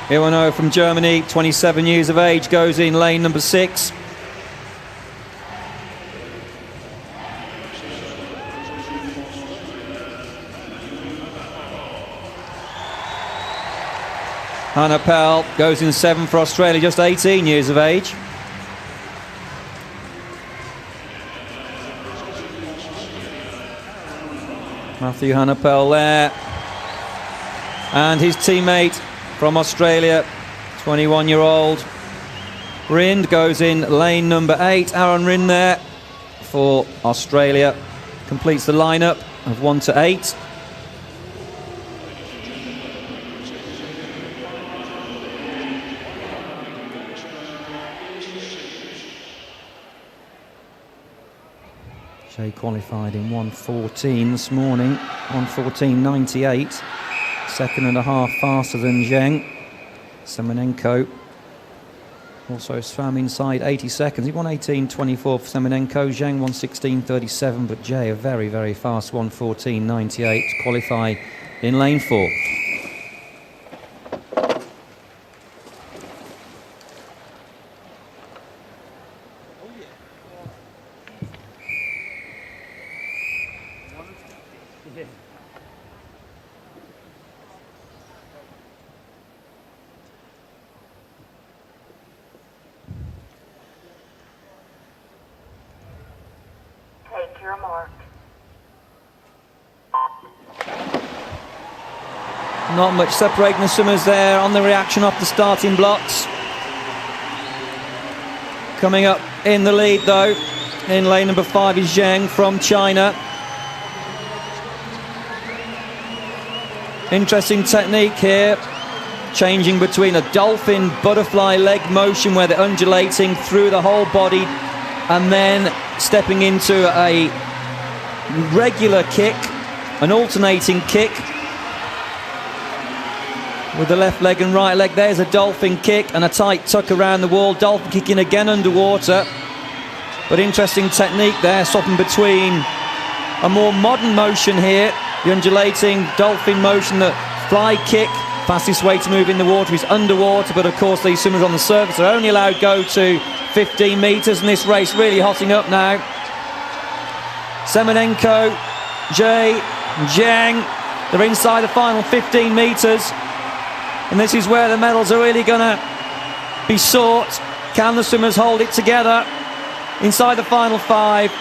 Iwano from Germany, 27 years of age, goes in lane number 6. Hannah Pell goes in 7 for Australia, just 18 years of age. Matthew Hannah-Pell there. And his teammate from Australia, 21-year-old Rind, goes in lane number 8. Aaron Rind there for Australia. Completes the lineup of 1 to 8. Jay qualified in 1:14 this morning, 1:14.98. 2.5 faster than Zheng. Semenenko also swam inside 80 seconds. He won 18.24 for Semenenko. Zheng 1:16.37, but Jay a very, very fast 1:14.98 to qualify in lane 4. Not much separating the swimmers there on the reaction off the starting blocks. Coming up in the lead though, in lane number 5 is Zheng from China. Interesting technique here, changing between a dolphin butterfly leg motion where they're undulating through the whole body and then stepping into a regular kick, an alternating kick with the left leg and right leg. There's a dolphin kick and a tight tuck around the wall. Dolphin kicking again underwater. But interesting technique there, swapping between a more modern motion here, the undulating dolphin motion, the fly kick, fastest way to move in the water is underwater, but of course these swimmers on the surface are only allowed to go to 15 metres, and this race really hotting up now. Semenenko, Jay, Zheng, they're inside the final 15 metres. And this is where the medals are really going to be sought. Can the swimmers hold it together? Inside the final 5,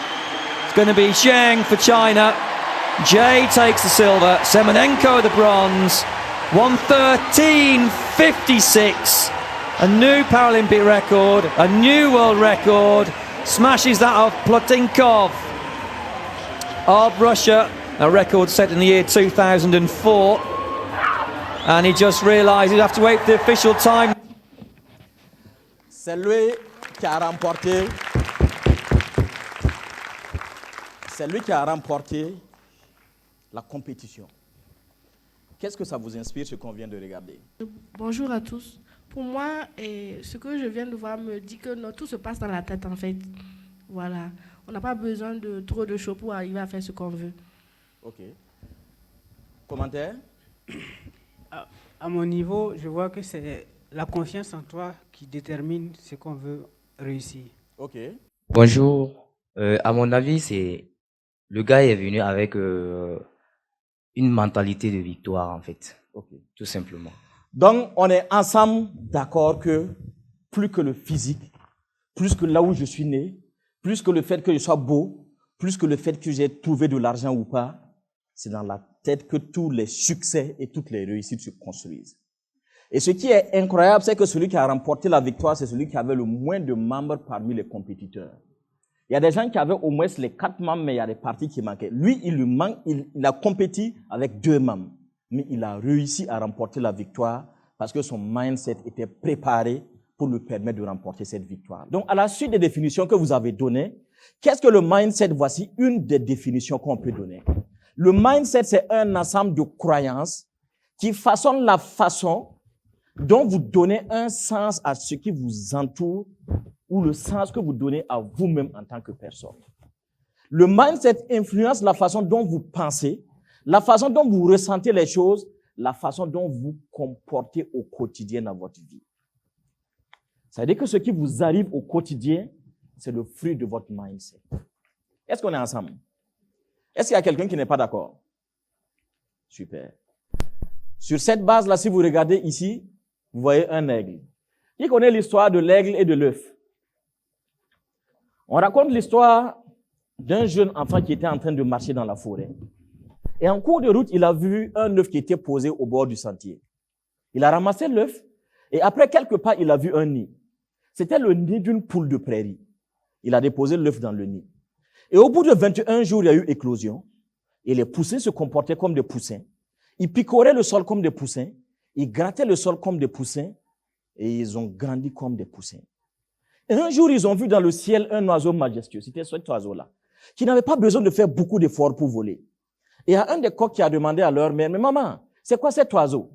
it's going to be Zheng for China. Jay takes the silver, Semenenko the bronze. 1:13.56. A new Paralympic record, a new world record. Smashes that of Plotnikov of Russia, a record set in the year 2004. And he just realised he'd have to wait for the official time. C'est lui qui a remporté. C'est lui qui a remporté la compétition. Qu'est-ce que ça vous inspire, ce qu'on vient de regarder? Bonjour à tous. Pour moi, ce que je viens de voir me dit que tout se passe dans la tête, en fait. Voilà. On n'a pas besoin de trop de show pour arriver à faire ce qu'on veut. OK. Commentaire? À mon niveau, je vois que c'est la confiance en toi qui détermine ce qu'on veut réussir. OK. Bonjour. À mon avis, c'est le gars est venu avec une mentalité de victoire, en fait. OK. Tout simplement. Donc, on est ensemble d'accord que plus que le physique, plus que là où je suis né, plus que le fait que je sois beau, plus que le fait que j'ai trouvé de l'argent ou pas, c'est dans la tête que tous les succès et toutes les réussites se construisent. Et ce qui est incroyable, c'est que celui qui a remporté la victoire, c'est celui qui avait le moins de membres parmi les compétiteurs. Il y a des gens qui avaient au moins les 4 membres, mais il y a des parties qui manquaient. Lui, il a compéti avec 2 membres, mais il a réussi à remporter la victoire parce que son mindset était préparé pour lui permettre de remporter cette victoire. Donc, à la suite des définitions que vous avez données, qu'est-ce que le mindset? Voici une des définitions qu'on peut donner. Le mindset, c'est un ensemble de croyances qui façonnent la façon dont vous donnez un sens à ce qui vous entoure ou le sens que vous donnez à vous-même en tant que personne. Le mindset influence la façon dont vous pensez, la façon dont vous ressentez les choses, la façon dont vous comportez au quotidien dans votre vie. Ça veut dire que ce qui vous arrive au quotidien, c'est le fruit de votre mindset. Est-ce qu'on est ensemble? Est-ce qu'il y a quelqu'un qui n'est pas d'accord? Super. Sur cette base-là, si vous regardez ici, vous voyez un aigle. Qui connaît l'histoire de l'aigle et de l'œuf? On raconte l'histoire d'un jeune enfant qui était en train de marcher dans la forêt. Et en cours de route, il a vu un œuf qui était posé au bord du sentier. Il a ramassé l'œuf et après quelques pas, il a vu un nid. C'était le nid d'une poule de prairie. Il a déposé l'œuf dans le nid. Et au bout de 21 jours, il y a eu éclosion. Et les poussins se comportaient comme des poussins. Ils picoraient le sol comme des poussins. Ils grattaient le sol comme des poussins. Et ils ont grandi comme des poussins. Et un jour, ils ont vu dans le ciel un oiseau majestueux. C'était cet oiseau-là, qui n'avait pas besoin de faire beaucoup d'efforts pour voler. Et il y a un des coqs qui a demandé à leur mère, « Mais maman, c'est quoi cet oiseau ?»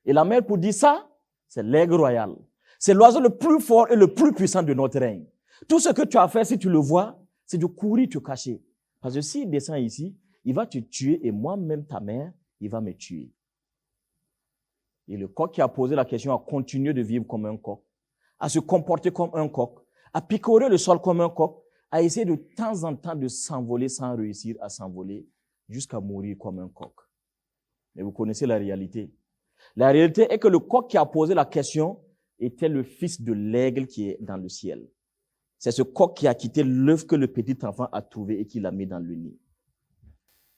Et la mère pour dire ça, c'est l'aigle royal. C'est l'oiseau le plus fort et le plus puissant de notre règne. Tout ce que tu as fait, si tu le vois, c'est de courir te cacher. Parce que s'il descend ici, il va te tuer et moi-même, ta mère, il va me tuer. Et le coq qui a posé la question a continué de vivre comme un coq, à se comporter comme un coq, à picorer le sol comme un coq, à essayer de temps en temps de s'envoler sans réussir à s'envoler, jusqu'à mourir comme un coq. Mais vous connaissez la réalité. La réalité est que le coq qui a posé la question était le fils de l'aigle qui est dans le ciel. C'est ce coq qui a quitté l'œuf que le petit enfant a trouvé et qui l'a mis dans le nid.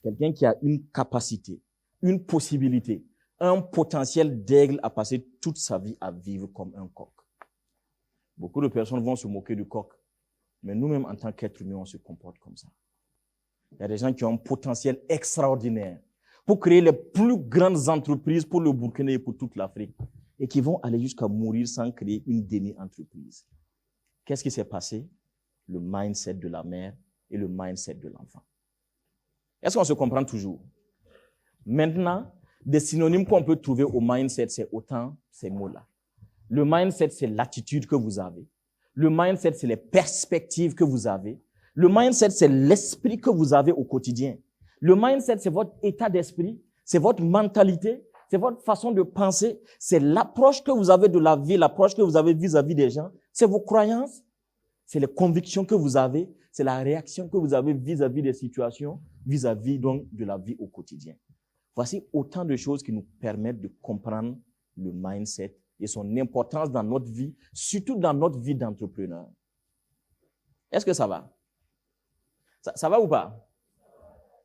Quelqu'un qui a une capacité, une possibilité, un potentiel d'aigle à passer toute sa vie à vivre comme un coq. Beaucoup de personnes vont se moquer du coq, mais nous-mêmes, en tant qu'êtres humains, on se comporte comme ça. Il y a des gens qui ont un potentiel extraordinaire pour créer les plus grandes entreprises pour le Burkina et pour toute l'Afrique et qui vont aller jusqu'à mourir sans créer une demi-entreprise. Qu'est-ce qui s'est passé? Le mindset de la mère et le mindset de l'enfant. Est-ce qu'on se comprend toujours? Maintenant, des synonymes qu'on peut trouver au mindset, c'est autant ces mots-là. Le mindset, c'est l'attitude que vous avez. Le mindset, c'est les perspectives que vous avez. Le mindset, c'est l'esprit que vous avez au quotidien. Le mindset, c'est votre état d'esprit, c'est votre mentalité, c'est votre façon de penser, c'est l'approche que vous avez de la vie, l'approche que vous avez vis-à-vis des gens, c'est vos croyances, c'est les convictions que vous avez, c'est la réaction que vous avez vis-à-vis des situations, vis-à-vis donc de la vie au quotidien. Voici autant de choses qui nous permettent de comprendre le mindset et son importance dans notre vie, surtout dans notre vie d'entrepreneur. Est-ce que ça va? Ça va ou pas?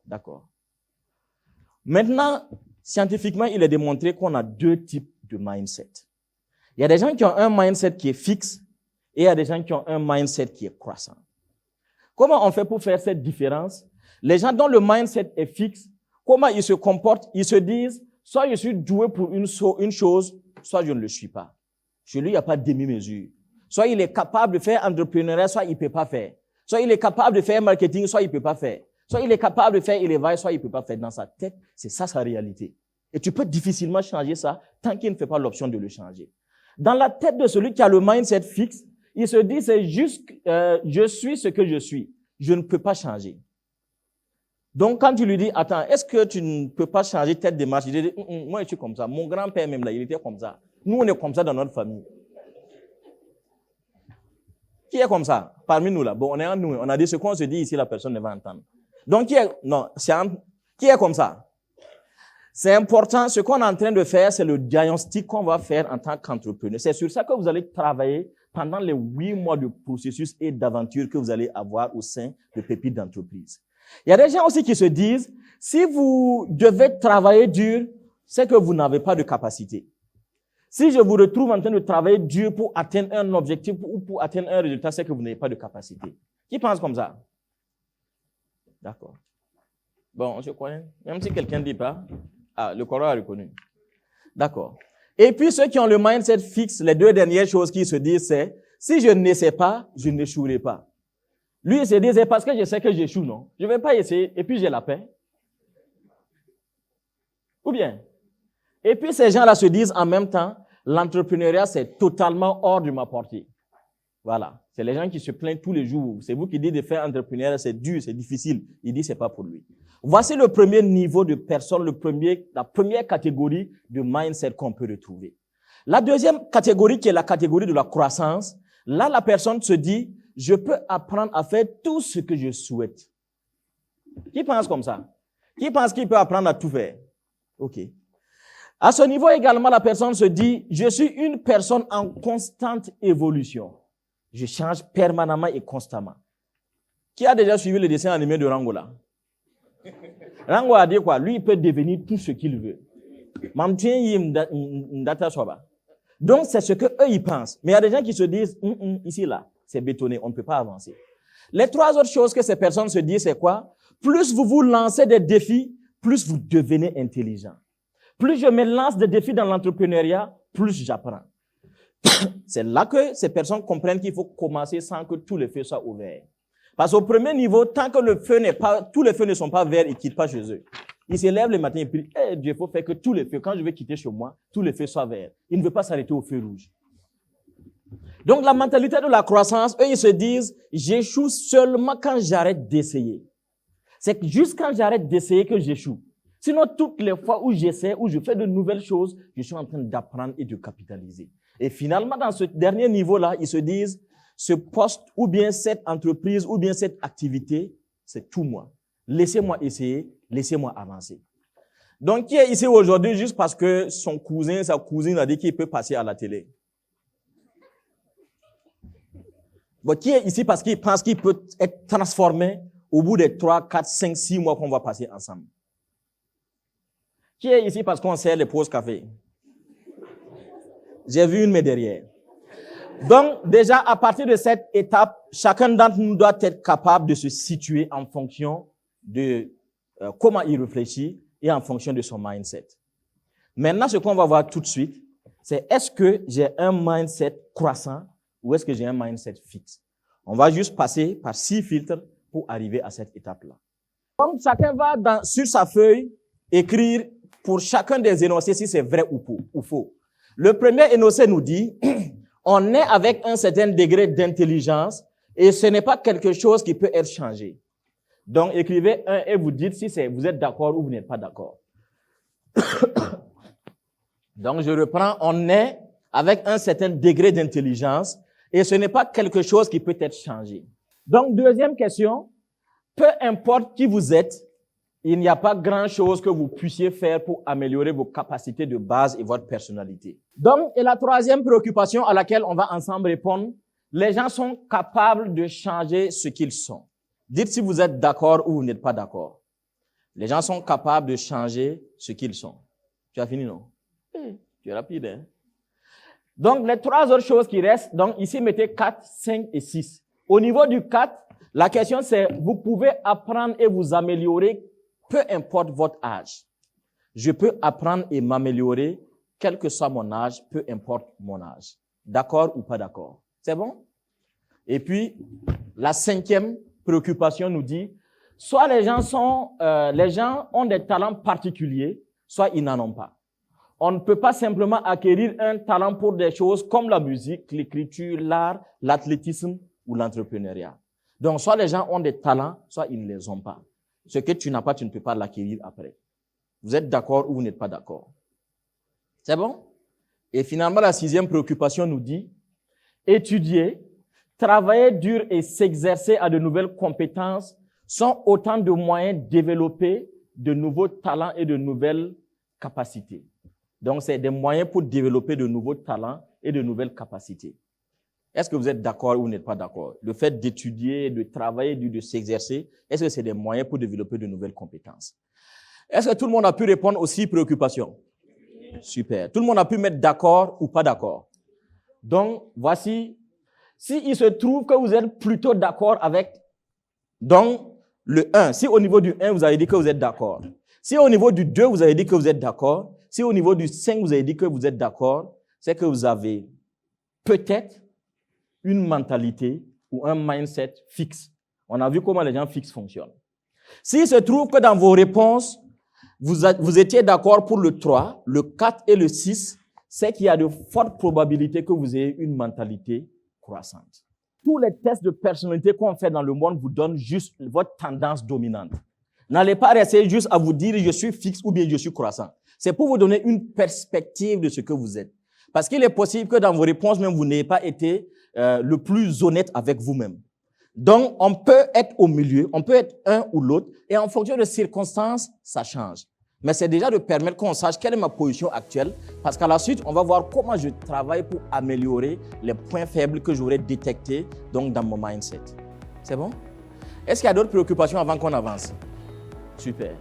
D'accord. Maintenant, scientifiquement, il est démontré qu'on a deux types de mindset. Il y a des gens qui ont un mindset qui est fixe et il y a des gens qui ont un mindset qui est croissant. Comment on fait pour faire cette différence? Les gens dont le mindset est fixe, comment ils se comportent? Ils se disent, soit je suis doué pour une chose, soit je ne le suis pas. Chez lui, il n'y a pas de demi-mesure. Soit il est capable de faire entrepreneuriat, soit il ne peut pas faire. Soit il est capable de faire marketing, soit il ne peut pas faire. Soit il est capable de faire élevage, soit il ne peut pas faire. Dans sa tête, c'est ça sa réalité. Et tu peux difficilement changer ça tant qu'il ne fait pas l'option de le changer. Dans la tête de celui qui a le mindset fixe, il se dit, c'est juste, je suis ce que je suis. Je ne peux pas changer. Donc, quand tu lui dis, attends, est-ce que tu ne peux pas changer telle démarche? Il dit, moi, je suis comme ça. Mon grand-père même, là, il était comme ça. Nous, on est comme ça dans notre famille. Qui est comme ça? Parmi nous, là. Bon, on est en nous. On a dit ce qu'on se dit ici, la personne ne va entendre. Donc, qui est comme ça? C'est important. Ce qu'on est en train de faire, c'est le diagnostic qu'on va faire en tant qu'entrepreneur. C'est sur ça que vous allez travailler pendant les 8 mois de processus et d'aventure que vous allez avoir au sein de Pépites d'entreprise. Il y a des gens aussi qui se disent, si vous devez travailler dur, c'est que vous n'avez pas de capacité. Si je vous retrouve en train de travailler dur pour atteindre un objectif ou pour atteindre un résultat, c'est que vous n'avez pas de capacité. Qui pense comme ça? D'accord. Bon, je connais. Même si quelqu'un ne dit pas, le Coran a reconnu. D'accord. Et puis ceux qui ont le mindset fixe, les deux dernières choses qu'ils se disent, c'est, si je n'essaie pas, je n'échouerai pas. Lui, il se dit, c'est parce que je sais que j'échoue, non? Je ne vais pas essayer, et puis j'ai la paix. Ou bien? Et puis ces gens-là se disent en même temps, l'entrepreneuriat, c'est totalement hors de ma portée. Voilà. C'est les gens qui se plaignent tous les jours. C'est vous qui dites de faire entrepreneuriat, c'est dur, c'est difficile. Il dit c'est pas pour lui. Voici le premier niveau de personne, la première catégorie de mindset qu'on peut retrouver. La deuxième catégorie, qui est la catégorie de la croissance, là, la personne se dit, je peux apprendre à faire tout ce que je souhaite. Qui pense comme ça? Qui pense qu'il peut apprendre à tout faire? OK. À ce niveau également, la personne se dit, je suis une personne en constante évolution. Je change permanemment et constamment. Qui a déjà suivi le dessin animé de Rango là? Rango a dit quoi? Lui, il peut devenir tout ce qu'il veut. Donc, c'est ce qu'eux, ils pensent. Mais il y a des gens qui se disent, ici, là, c'est bétonné, on ne peut pas avancer. Les trois autres choses que ces personnes se disent, c'est quoi? Plus vous vous lancez des défis, plus vous devenez intelligent. Plus je me lance des défis dans l'entrepreneuriat, plus j'apprends. C'est là que ces personnes comprennent qu'il faut commencer sans que tous les feux soient ouverts. Parce qu'au premier niveau, tant que tous les feux ne sont pas verts, ils ne quittent pas chez eux. Ils se lèvent le matin et prient, Dieu, il faut faire que tous les feux, quand je vais quitter chez moi, tous les feux soient verts. Ils ne veulent pas s'arrêter au feu rouge. Donc la mentalité de la croissance, eux, ils se disent, j'échoue seulement quand j'arrête d'essayer. C'est juste quand j'arrête d'essayer que j'échoue. Sinon, toutes les fois où j'essaie, où je fais de nouvelles choses, je suis en train d'apprendre et de capitaliser. Et finalement, dans ce dernier niveau-là, ils se disent, ce poste, ou bien cette entreprise, ou bien cette activité, c'est tout moi. Laissez-moi essayer, laissez-moi avancer. Donc, qui est ici aujourd'hui juste parce que son cousin, sa cousine a dit qu'il peut passer à la télé? Bon, qui est ici parce qu'il pense qu'il peut être transformé au bout des 3, 4, 5, 6 mois qu'on va passer ensemble? Qui est ici parce qu'on sert les pauses café? J'ai vu une mais derrière. Donc, déjà, à partir de cette étape, chacun d'entre nous doit être capable de se situer en fonction de comment il réfléchit et en fonction de son mindset. Maintenant, ce qu'on va voir tout de suite, c'est est-ce que j'ai un mindset croissant ou est-ce que j'ai un mindset fixe? On va juste passer par 6 filtres pour arriver à cette étape-là. Donc, chacun va sur sa feuille écrire pour chacun des énoncés si c'est vrai ou faux. Le premier énoncé nous dit, on est avec un certain degré d'intelligence et ce n'est pas quelque chose qui peut être changé. Donc, écrivez 1 et vous dites si vous êtes d'accord ou vous n'êtes pas d'accord. Donc, je reprends, on est avec un certain degré d'intelligence et ce n'est pas quelque chose qui peut être changé. Donc, deuxième question, peu importe qui vous êtes, il n'y a pas grand-chose que vous puissiez faire pour améliorer vos capacités de base et votre personnalité. Donc, et la troisième préoccupation à laquelle on va ensemble répondre, les gens sont capables de changer ce qu'ils sont. Dites si vous êtes d'accord ou vous n'êtes pas d'accord. Les gens sont capables de changer ce qu'ils sont. Tu as fini, non? Tu es rapide, hein? Donc, les trois autres choses qui restent, donc ici, mettez 4, 5 et 6. Au niveau du 4, la question c'est, vous pouvez apprendre et vous améliorer peu importe votre âge. Je peux apprendre et m'améliorer, quel que soit mon âge, peu importe mon âge. D'accord ou pas d'accord? C'est bon? Et puis, la 5e préoccupation nous dit, soit les gens ont des talents particuliers, soit ils n'en ont pas. On ne peut pas simplement acquérir un talent pour des choses comme la musique, l'écriture, l'art, l'athlétisme ou l'entrepreneuriat. Donc, soit les gens ont des talents, soit ils ne les ont pas. Ce que tu n'as pas, tu ne peux pas l'acquérir après. Vous êtes d'accord ou vous n'êtes pas d'accord? C'est bon? Et finalement, la 6e préoccupation nous dit, étudier, travailler dur et s'exercer à de nouvelles compétences sont autant de moyens de développer de nouveaux talents et de nouvelles capacités. Donc, c'est des moyens pour développer de nouveaux talents et de nouvelles capacités. Est-ce que vous êtes d'accord ou vous n'êtes pas d'accord? Le fait d'étudier, de travailler, de s'exercer, est-ce que c'est des moyens pour développer de nouvelles compétences? Est-ce que tout le monde a pu répondre aux 6 préoccupations? Super. Tout le monde a pu mettre d'accord ou pas d'accord? Donc, voici, s'il se trouve que vous êtes plutôt d'accord avec, donc, le 1, si au niveau du 1, vous avez dit que vous êtes d'accord. Si au niveau du 2, vous avez dit que vous êtes d'accord. Si au niveau du 5, vous avez dit que vous êtes d'accord, c'est que vous avez peut-être une mentalité ou un mindset fixe. On a vu comment les gens fixes fonctionnent. S'il se trouve que dans vos réponses, vous étiez d'accord pour le 3, le 4 et le 6, c'est qu'il y a de fortes probabilités que vous ayez une mentalité croissante. Tous les tests de personnalité qu'on fait dans le monde vous donnent juste votre tendance dominante. N'allez pas rester juste à vous dire je suis fixe ou bien je suis croissant. C'est pour vous donner une perspective de ce que vous êtes. Parce qu'il est possible que dans vos réponses même, vous n'ayez pas été le plus honnête avec vous-même. Donc, on peut être au milieu, on peut être un ou l'autre, et en fonction des circonstances, ça change. Mais c'est déjà de permettre qu'on sache quelle est ma position actuelle, parce qu'à la suite, on va voir comment je travaille pour améliorer les points faibles que j'aurais détectés donc dans mon mindset. C'est bon? Est-ce qu'il y a d'autres préoccupations avant qu'on avance? Super.